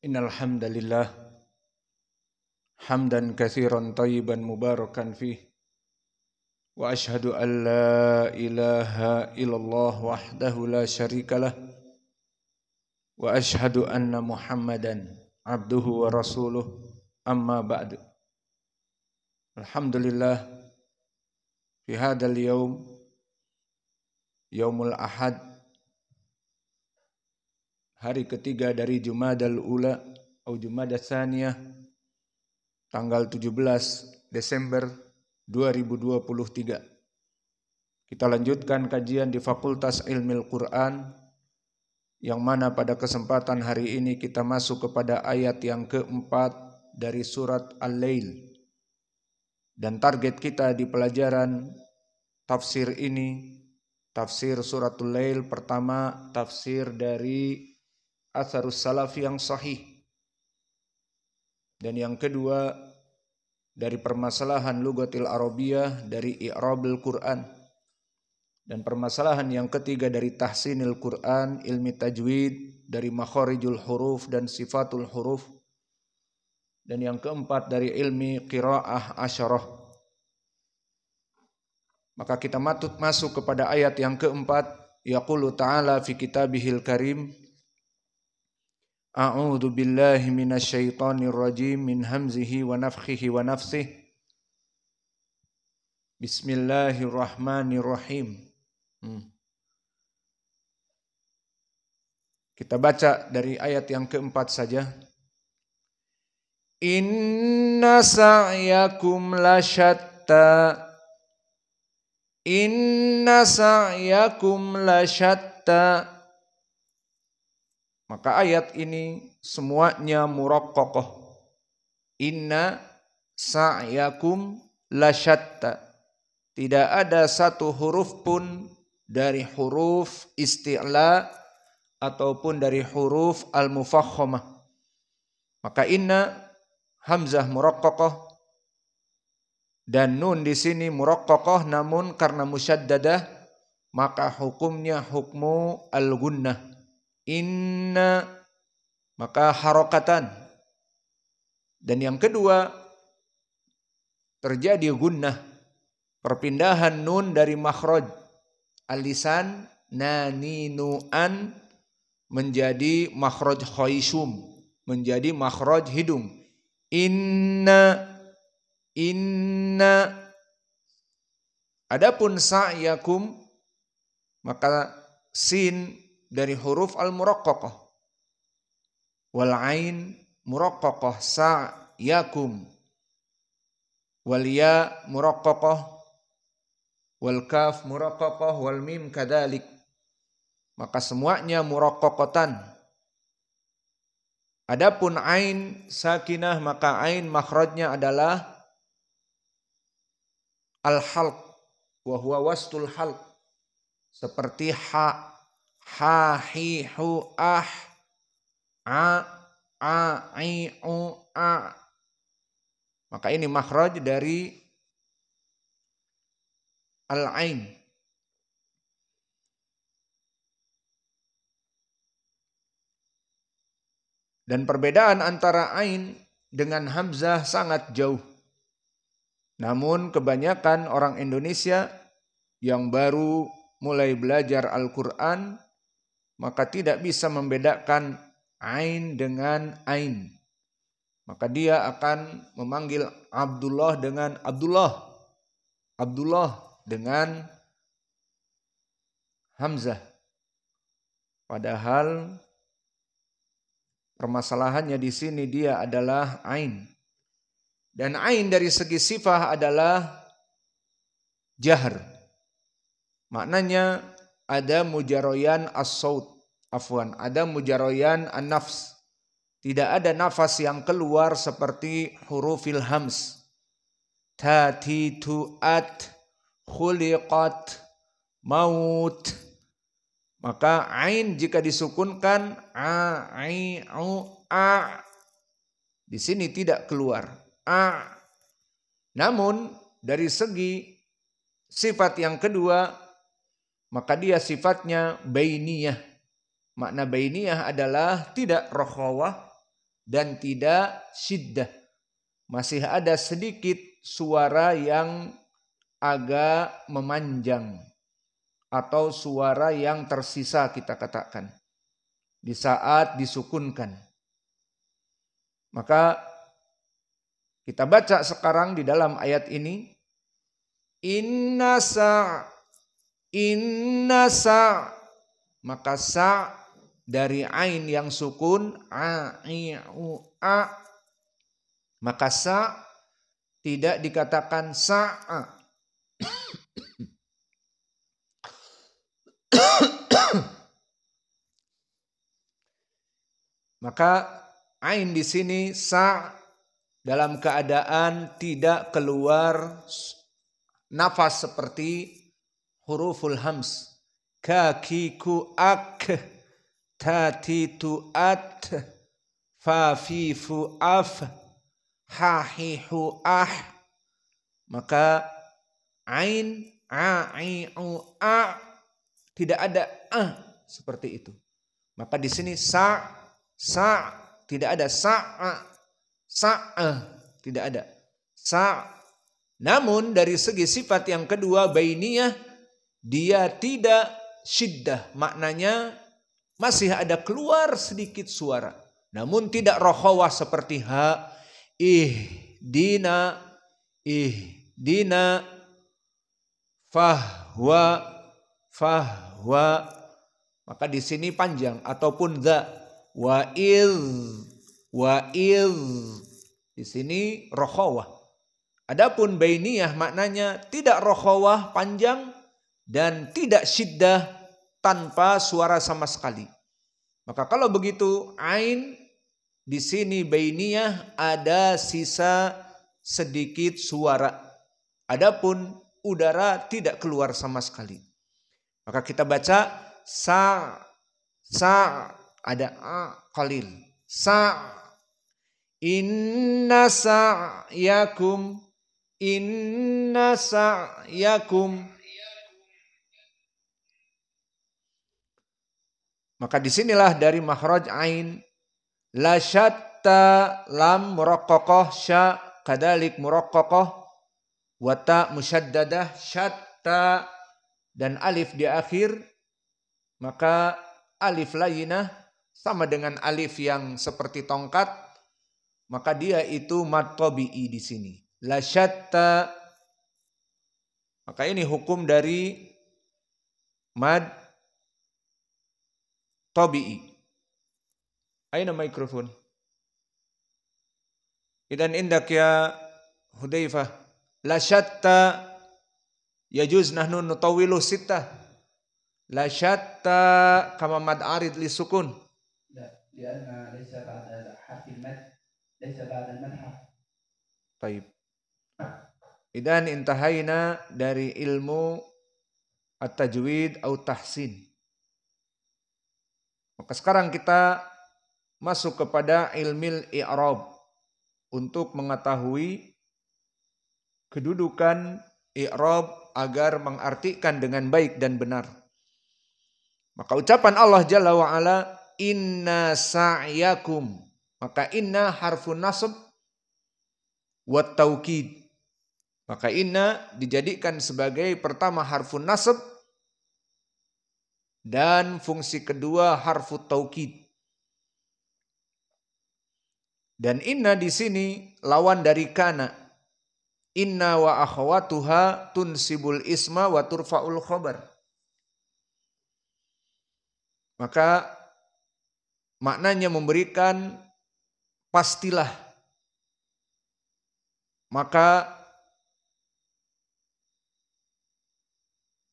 Innal hamdalillah hamdan katsiran thayyiban mubarakan fih wa asyhadu an la ilaha illallah wahdahu la syarikalah wa asyhadu anna Muhammadan abduhu wa rasuluh amma ba'du. Alhamdulillah fi hadzal yaum yaumul ahad, hari ketiga dari Jumadal Ula atau Jumadah Tsaniyah, tanggal 17 Desember 2023. Kita lanjutkan kajian di Fakultas Ilmil Quran, yang mana pada kesempatan hari ini kita masuk kepada ayat yang keempat dari surat Al-Lail. Dan target kita di pelajaran tafsir ini, tafsir suratul Lail, pertama tafsir dari Atharus Salaf yang sahih, dan yang kedua dari permasalahan lugatil Arabiyah dari i'rabul Quran, dan permasalahan yang ketiga dari tahsinil Quran, ilmi tajwid, dari makharijul huruf dan sifatul huruf, dan yang keempat dari ilmi qiraah asyarah. Maka kita masuk kepada ayat yang keempat. Yaqulu ta'ala fi kitabihil karim, A'udzu billahi minasy syaithanir rajim min hamzihi wa nafthihi wa nafsihi. Bismillahirrahmanirrahim. Kita baca dari ayat yang keempat saja. Inna sa'yakum lasyatta. Inna sa'yakum lasyatta. Maka ayat ini semuanya muraqqaqah. Inna sa'yakum lasyatta. Tidak ada satu huruf pun dari huruf isti'la ataupun dari huruf al-mufakhamah. Maka inna hamzah muraqqaqah dan nun di sini muraqqaqah, namun karena musyaddadah maka hukumnya hukmu al-gunnah. Inna maka harokatan. Dan yang kedua terjadi gunnah, perpindahan nun dari makhraj al-lisan naninuan menjadi makhraj khaysum, menjadi makhraj hidung. Inna. Adapun sa'yakum maka sin dari huruf al-muraqqaqah, wal ain muraqqaqah sa'yakum, wal ya muraqqaqah, wal kaf muraqqaqah, wal mim kadzalik. Maka semuanya muraqqaqatan. Adapun ain sakinah, maka ain makhrajnya adalah al-halq wa huwa wastul halq, seperti ha, ha, hi, hu, ah, a, i, u, a. Maka ini makhraj dari al-ain. Dan perbedaan antara ain dengan hamzah sangat jauh. Namun kebanyakan orang Indonesia yang baru mulai belajar Al-Quran maka tidak bisa membedakan ain dengan ain. Maka dia akan memanggil Abdullah dengan Abdullah, Abdullah dengan hamzah. Padahal permasalahannya di sini dia adalah ain. Dan ain dari segi sifat adalah jahr. Maknanya ada mujaroyan as-saut, ada mujaroyan an-nafs. Tidak ada nafas yang keluar seperti hurufil hams. Tati, tu'at, khuliqat, maut. Maka ain jika disukunkan a, i, u, a, di sini tidak keluar a. Namun dari segi sifat yang kedua, maka dia sifatnya bainiyah. Makna bainiyah adalah tidak rokhawah, dan tidak syiddah. Masih ada sedikit suara yang agak memanjang atau suara yang tersisa kita katakan di saat disukunkan. Maka kita baca sekarang di dalam ayat ini, inna sa, maka sa dari ain yang sukun a, maka sa tidak dikatakan sa'a. Maka ain di sini sa dalam keadaan tidak keluar nafas seperti huruful hams. Kakiku ak, tatitu at, fafifu af, hahihu ah. Maka ain a tidak ada seperti itu. Maka di sini sa tidak ada sa tidak ada sa. Namun dari segi sifat yang kedua bainiyah, dia tidak syiddah, maknanya masih ada keluar sedikit suara, namun tidak rokhawah seperti ha, dina, fahwa. Maka di sini panjang, ataupun za, wa il di sini rokhawah. Adapun bainiyah maknanya tidak rokhawah panjang dan tidak syiddah tanpa suara sama sekali. Maka kalau begitu ain di sini bainiyah ada sisa sedikit suara. Adapun udara tidak keluar sama sekali. Maka kita baca sa ada qalil. Sa inna sa'yakum. Maka disinilah dari makhraj ain. La syatta lam muraqqaqah sya kadalik muraqqaqah wata musyaddadah syatta dan alif di akhir. Maka alif layinah sama dengan alif yang seperti tongkat. Maka dia itu mad tabi'i di sini. La syatta. Maka ini hukum dari mad tabi'i. Aina mikrofon? Idan indak ya Hudzaifah. La syatta yajuz nahnu nutawilu sittah. La syatta kama mad arid li sukun. La, lianna laysa ba'da harfil mad, laysa ba'da al-madha. Baik. Idan intahaina dari ilmu at-tajwid atau tahsin. Maka sekarang kita masuk kepada ilmil i'rab untuk mengetahui kedudukan i'rab agar mengartikan dengan baik dan benar. Maka ucapan Allah Jalla wa Ala, inna sa'yakum. Maka inna harfun nasab wa taukid. Maka inna dijadikan sebagai pertama harfun nasab dan fungsi kedua harfut taukid. Dan inna di sini lawan dari kana. Inna wa akhawatuha tunsibul isma wa turfa'ul khabar. Maka maknanya memberikan pastilah. Maka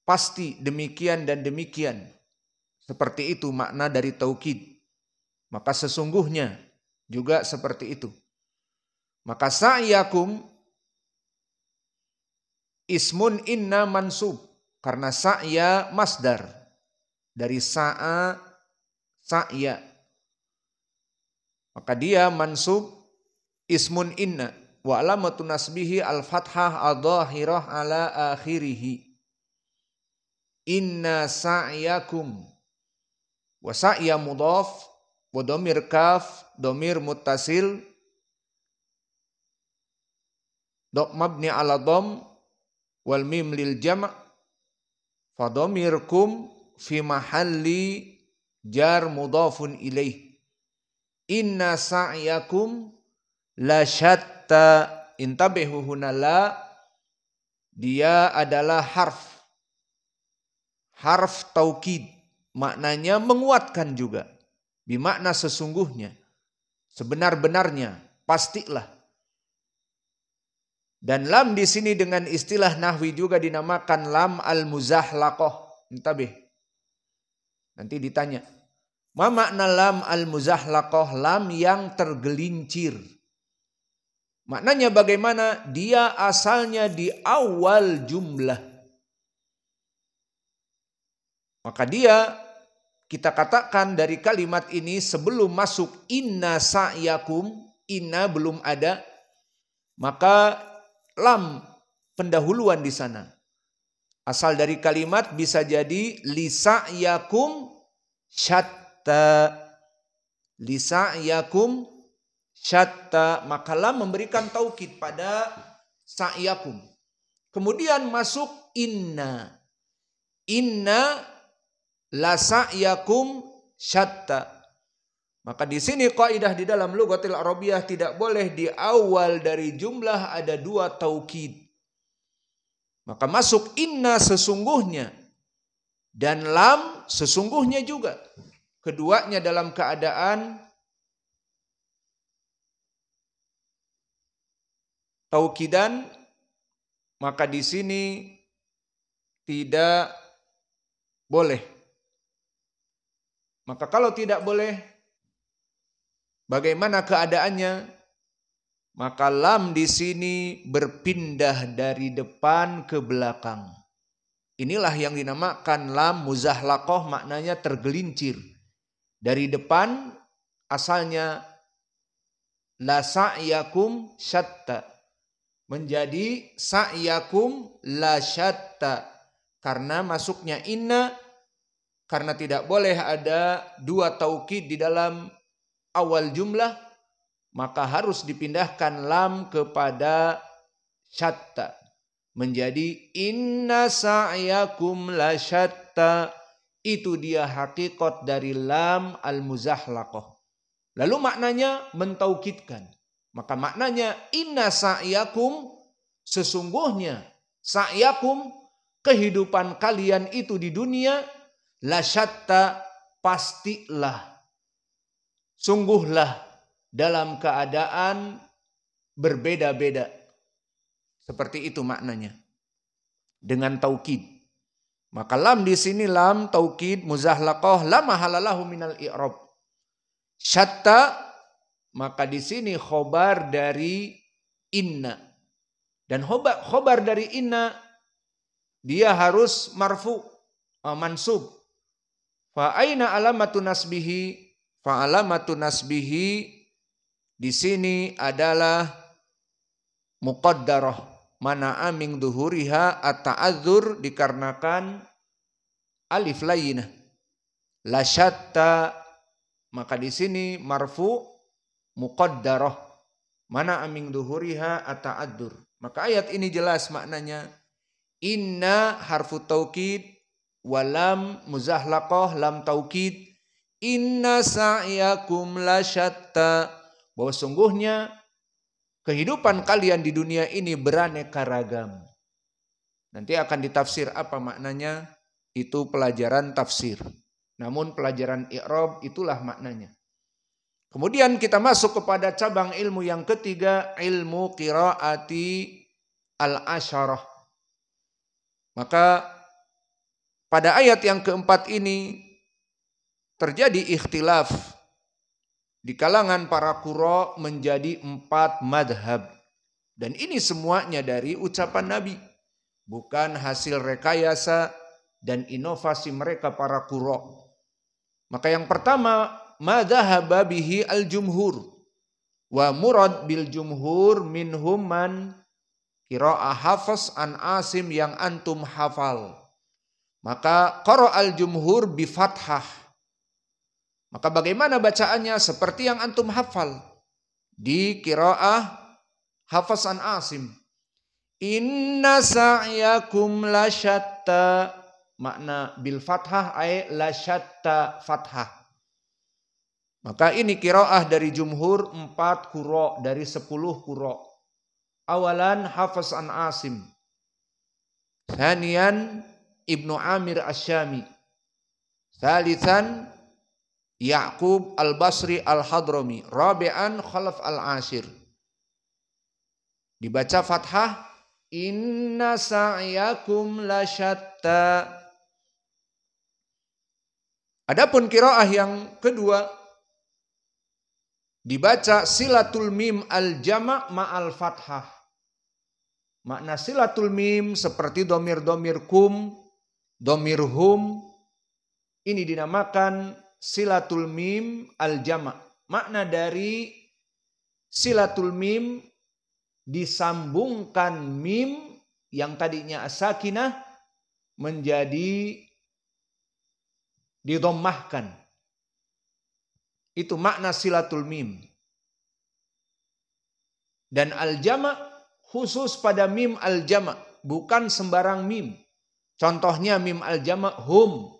pasti demikian dan demikian. Seperti itu makna dari taukid. Maka sesungguhnya juga seperti itu. Maka sa'yakum ismun inna mansub. Karena sa'ya masdar. Dari sa'a sa'ya. Maka dia mansub ismun inna. Wa alamatun nasbihi al-fathah al-dhahirah ala akhirihi. Inna sa'yakum. Wa sa'ya mudhaf wa dhamir kaf, dhamir muttasil, mabni ala dham, wal mim lil jam', fa dhamirkum fi mahalli jar mudhafun ilaih. Inna sa'yakum la syatta. Intabihu huna la, dia adalah harf taukid, maknanya menguatkan juga, bermakna sesungguhnya, sebenar-benarnya, pastilah. Dan lam di sini dengan istilah nahwi juga dinamakan lam al-muzahlaqah. Intabih. Nanti ditanya, ma makna lam al-muzahlaqah? Lam yang tergelincir. Maknanya bagaimana? Dia asalnya di awal jumlah. Maka dia, kita katakan dari kalimat ini sebelum masuk inna sa'yakum, inna belum ada, maka lam pendahuluan di sana. Asal dari kalimat bisa jadi li sa'yakum syatta. Li sa'yakum syatta, maka lam memberikan taukid pada sa'yakum. Kemudian masuk inna. Inna la sa'yakum syatta. Maka di sini kaidah di dalam lughatil arabiyah tidak boleh di awal dari jumlah ada dua taukid. Maka masuk inna sesungguhnya dan lam sesungguhnya juga. Keduanya dalam keadaan taukidan, maka di sini tidak boleh. Maka kalau tidak boleh, bagaimana keadaannya? Maka lam di sini berpindah dari depan ke belakang. Inilah yang dinamakan lam muzahlaqah, maknanya tergelincir. Dari depan asalnya la sa'yakum syatta, menjadi sa'yakum la syatta. Karena masuknya inna, karena tidak boleh ada dua taukid di dalam awal jumlah, maka harus dipindahkan lam kepada syatta. Menjadi inna sa'yakum la syatta. Itu dia hakikat dari lam al-muzahlaqah. Lalu maknanya mentaukidkan. Maka maknanya inna sa'yakum, sesungguhnya sa'yakum, kehidupan kalian itu di dunia, la syatta, pastilah, sungguhlah dalam keadaan berbeda-beda. Seperti itu maknanya dengan taukid. Maka lam di sini lam taukid muzahlaqah, la mahalalahu minal i'rab. Syatta, maka di sini khobar dari inna. Dan khobar dari inna dia harus marfu, mansub. Fa aina alamatu nasbihi? Fa alamatu nasbihi di sini adalah muqaddarah, mana'a min duhuriha at-ta'adzur, dikarenakan alif layyinah. La syatta, maka di sini marfu muqaddarah, mana'a min duhuriha at-ta'adzur. Maka ayat ini jelas maknanya. Inna harfu taukid, walam muzahlaqah lam taukid. Inna sa'yakum la syatta, bahwa sungguhnya kehidupan kalian di dunia ini beraneka ragam. Nanti akan ditafsir apa maknanya, itu pelajaran tafsir. Namun pelajaran i'rab itulah maknanya. Kemudian kita masuk kepada cabang ilmu yang ketiga, ilmu qiraati al-asyarah. Maka pada ayat yang keempat ini terjadi ikhtilaf di kalangan para qurra menjadi 4 madhab. Dan ini semuanya dari ucapan Nabi, bukan hasil rekayasa dan inovasi mereka para qurra. Maka yang pertama, madhahaba bihi al-jumhur. Wa murad bil jumhur minhum man qira'ah hafaz an Asim yang antum hafal. Maka qara al-jumhur bi fathah. Maka bagaimana bacaannya? Seperti yang antum hafal di qiraah Hafs an Asim. Inna sa'yakum lasyatta. Makna bil fathah ay lasyatta fathah. Maka ini qiraah dari jumhur 4 qura dari 10 qura. Awalan Hafs an Asim. Thaniyan Ibnu Amir Asy-Syami. Thalitsan Ya'qub al-Basri al-Hadrami. Rabi'an Khalaf al-Ashir. Dibaca fathah. Inna sa'yakum lasyatta. Adapun qiraah yang kedua dibaca silatul mim al-jama' ma'al fathah. Makna silatul mim seperti domir-domir kum, domir hum. Ini dinamakan silatul mim al-jama'. Makna dari silatul mim disambungkan mim yang tadinya as-sakinah menjadi didommahkan. Itu makna silatul mim. Dan al-jama' khusus pada mim al-jama', bukan sembarang mim. Contohnya mim al-jama' hum.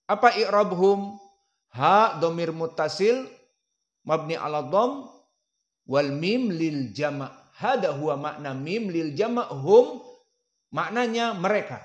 Apa i'rab hum? Ha domir muttasil mabni ala dham wal mim lil jama'. Hada huwa makna mim lil jama' hum. Maknanya mereka.